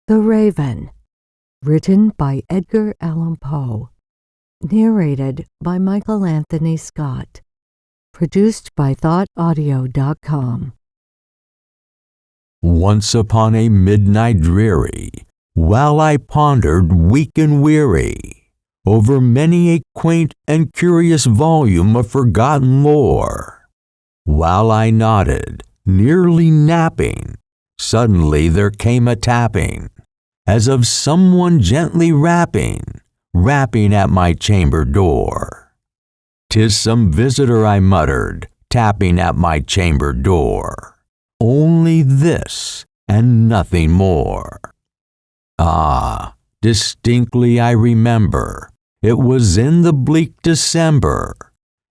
The Raven, written by Edgar Allan Poe, narrated by Michael Anthony Scott, produced by thoughtaudio.com. Once upon a midnight dreary, while I pondered weak and weary over many a quaint and curious volume of forgotten lore, while I nodded, nearly napping, suddenly there came a tapping, as of someone gently rapping at my chamber door. "'Tis some visitor," I muttered, tapping at my chamber door. "Only this, and nothing more." Ah, distinctly I remember, it was in the bleak December,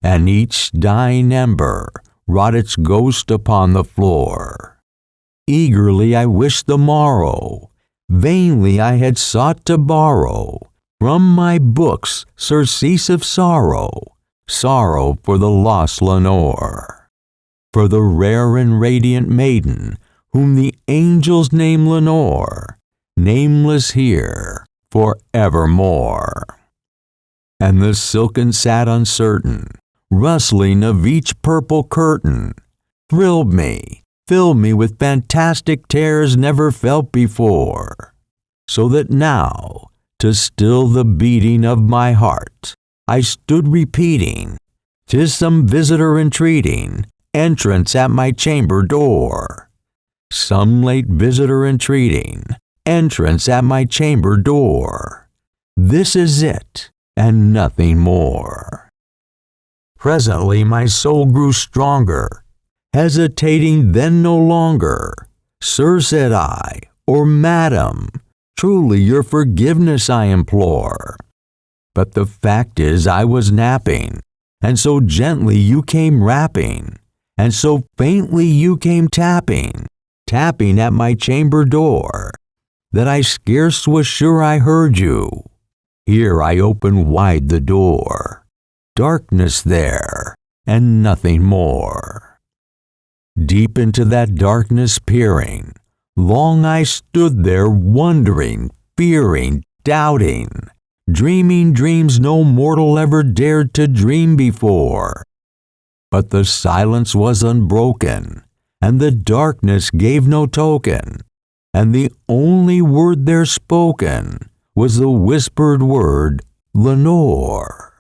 and each dying ember wrought its ghost upon the floor. Eagerly I wished the morrow, vainly I had sought to borrow from my books surcease of sorrow, sorrow for the lost Lenore, for the rare and radiant maiden whom the angels name Lenore, nameless here for evermore. And the silken sat uncertain, rustling of each purple curtain, thrilled me, filled me with fantastic terrors never felt before, so that now, to still the beating of my heart, I stood repeating, "'Tis some visitor entreating entrance at my chamber door." Some late visitor entreating entrance at my chamber door. This is it, and nothing more. Presently my soul grew stronger, hesitating then no longer. "Sir," said I, or "Madam, truly your forgiveness I implore. But the fact is I was napping, and so gently you came rapping, and so faintly you came tapping at my chamber door, that I scarce was sure I heard you. Here I opened wide the door. Darkness there, and nothing more. Deep into that darkness peering, long I stood there wondering, fearing, doubting, dreaming dreams no mortal ever dared to dream before. But the silence was unbroken, and the darkness gave no token, and the only word there spoken was the whispered word, "Lenore."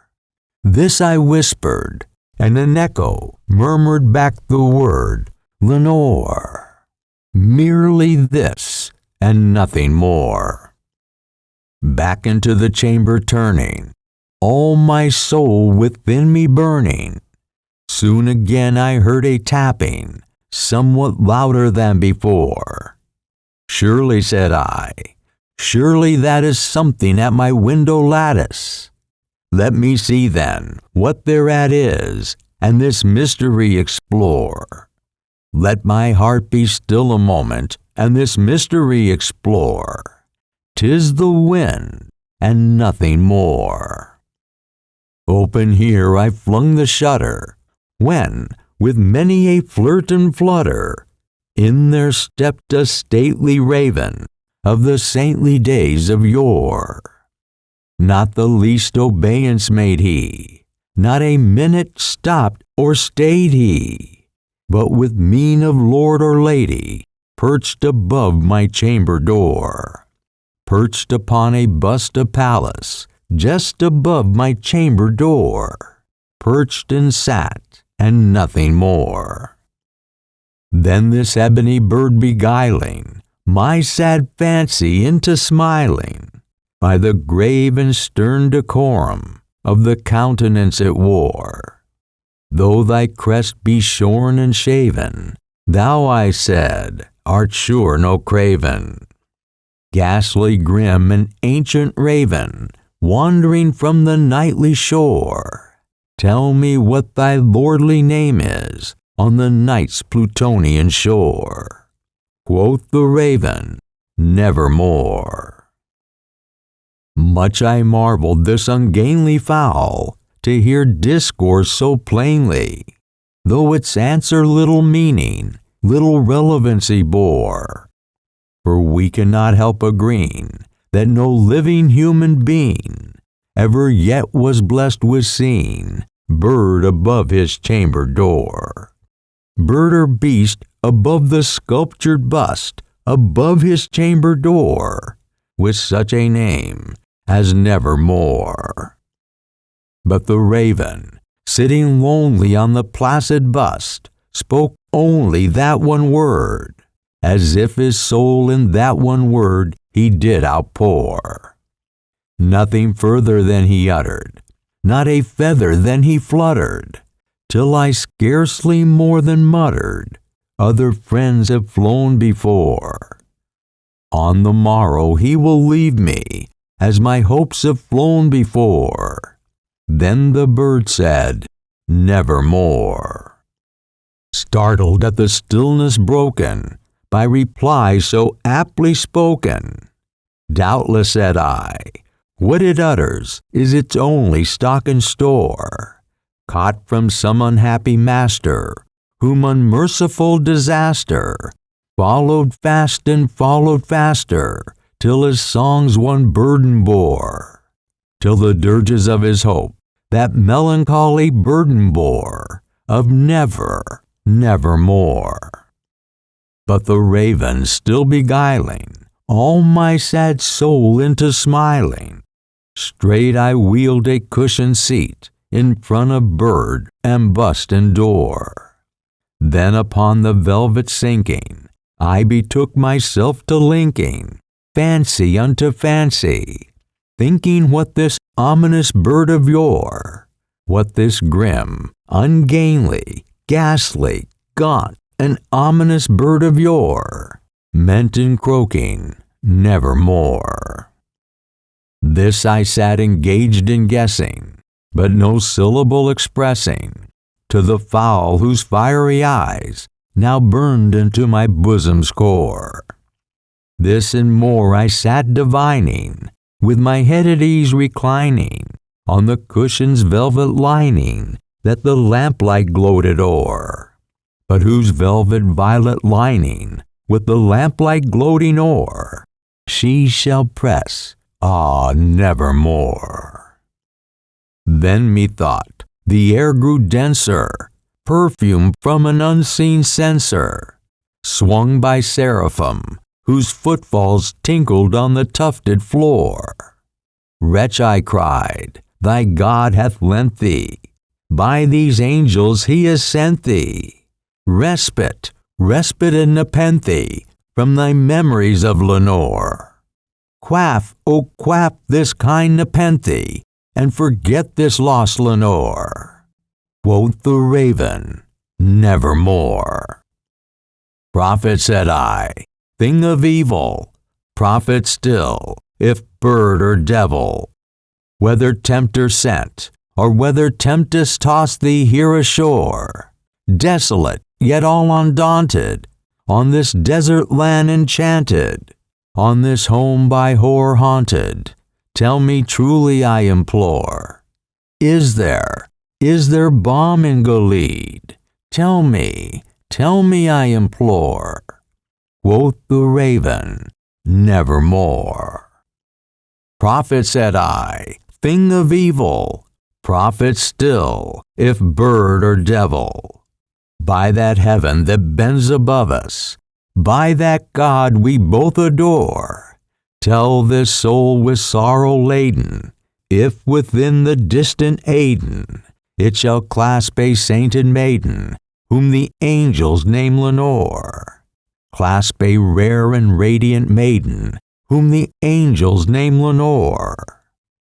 This I whispered, and an echo murmured back the word, "Lenore." Merely this, and nothing more. Back into the chamber turning, all my soul within me burning, soon again I heard a tapping, somewhat louder than before. "Surely," said I, "surely that is something at my window lattice. Let me see then what thereat is, and this mystery explore. Let my heart be still a moment, and this mystery explore. 'Tis the wind, and nothing more." Open here I flung the shutter, when, with many a flirt and flutter, in there stepped a stately raven of the saintly days of yore. Not the least obeisance made he, not a minute stopped or stayed he, but with mien of lord or lady, perched above my chamber door, perched upon a bust of Pallas, just above my chamber door, perched and sat, and nothing more. Then this ebony bird beguiling my sad fancy into smiling, by the grave and stern decorum of the countenance it wore. "Though thy crest be shorn and shaven, thou," I said, "art sure no craven. Ghastly grim and ancient raven, wandering from the nightly shore, tell me what thy lordly name is on the night's Plutonian shore." Quoth the raven, "Nevermore." Much I marveled this ungainly fowl to hear discourse so plainly, though its answer little meaning, little relevancy bore. For we cannot help agreeing that no living human being ever yet was blessed with seeing bird above his chamber door. Bird or beast above the sculptured bust above his chamber door, with such a name as Nevermore. But the raven, sitting lonely on the placid bust, spoke only that one word, as if his soul in that one word he did outpour. Nothing further than he uttered, not a feather than he fluttered, till I scarcely more than muttered, other friends have flown before. On the morrow he will leave me, as my hopes have flown before. Then the bird said, Nevermore. Startled at the stillness broken by reply so aptly spoken, doubtless, said I, what it utters is its only stock and store, caught from some unhappy master, whom unmerciful disaster followed fast and followed faster, till his songs one burden bore, till the dirges of his hope that melancholy burden bore, of never, nevermore. But the raven still beguiling all my sad soul into smiling, straight I wheeled a cushioned seat in front of bird and bust and door. Then upon the velvet sinking, I betook myself to linking fancy unto fancy, thinking what this ominous bird of yore, what this grim, ungainly, ghastly, gaunt, and ominous bird of yore meant in croaking Nevermore. This I sat engaged in guessing, but no syllable expressing, to the fowl whose fiery eyes now burned into my bosom's core. This and more I sat divining, with my head at ease reclining on the cushion's velvet lining that the lamplight gloated o'er, but whose velvet violet lining with the lamplight gloating o'er she shall press, nevermore. Then methought the air grew denser, perfume from an unseen censer, swung by seraphim, whose footfalls tinkled on the tufted floor. Wretch, I cried, thy God hath lent thee, by these angels he has sent thee, respite, respite and nepenthe, from thy memories of Lenore. Quaff, O quaff this kind nepenthe, and forget this lost Lenore. Quoth the raven, Nevermore. Prophet, said I, thing of evil, prophet still, if bird or devil, whether tempter sent, or whether tempest tossed thee here ashore, desolate, yet all undaunted, on this desert land enchanted, on this home by horror haunted, tell me truly, I implore, is there balm in Gilead? Tell me, I implore. Quoth the raven, Nevermore. Prophet, said I, thing of evil, prophet still, if bird or devil, by that heaven that bends above us, by that God we both adore, tell this soul with sorrow laden, if within the distant Aidenn it shall clasp a sainted maiden, whom the angels name Lenore, clasp a rare and radiant maiden, whom the angels name Lenore.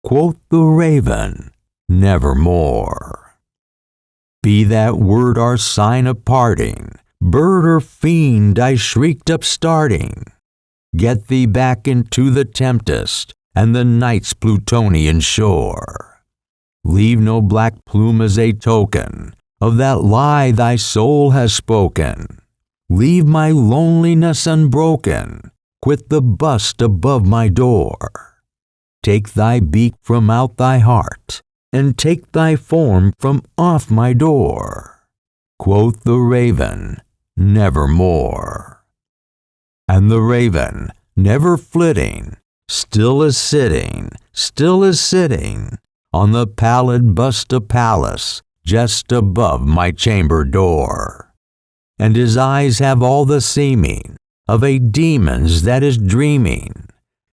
Quoth the raven, Nevermore. Be that word our sign of parting, bird or fiend, I shrieked upstarting, get thee back into the tempest and the night's Plutonian shore. Leave no black plume as a token of that lie thy soul has spoken. Leave my loneliness unbroken, quit the bust above my door. Take thy beak from out thy heart, and take thy form from off my door. Quoth the raven, Nevermore. And the raven, never flitting, still is sitting on the pallid bust of Pallas just above my chamber door. And his eyes have all the seeming of a demon's that is dreaming,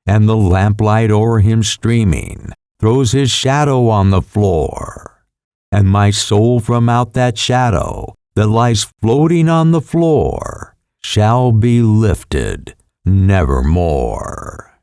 and the lamplight o'er him streaming throws his shadow on the floor. And my soul from out that shadow that lies floating on the floor shall be lifted nevermore.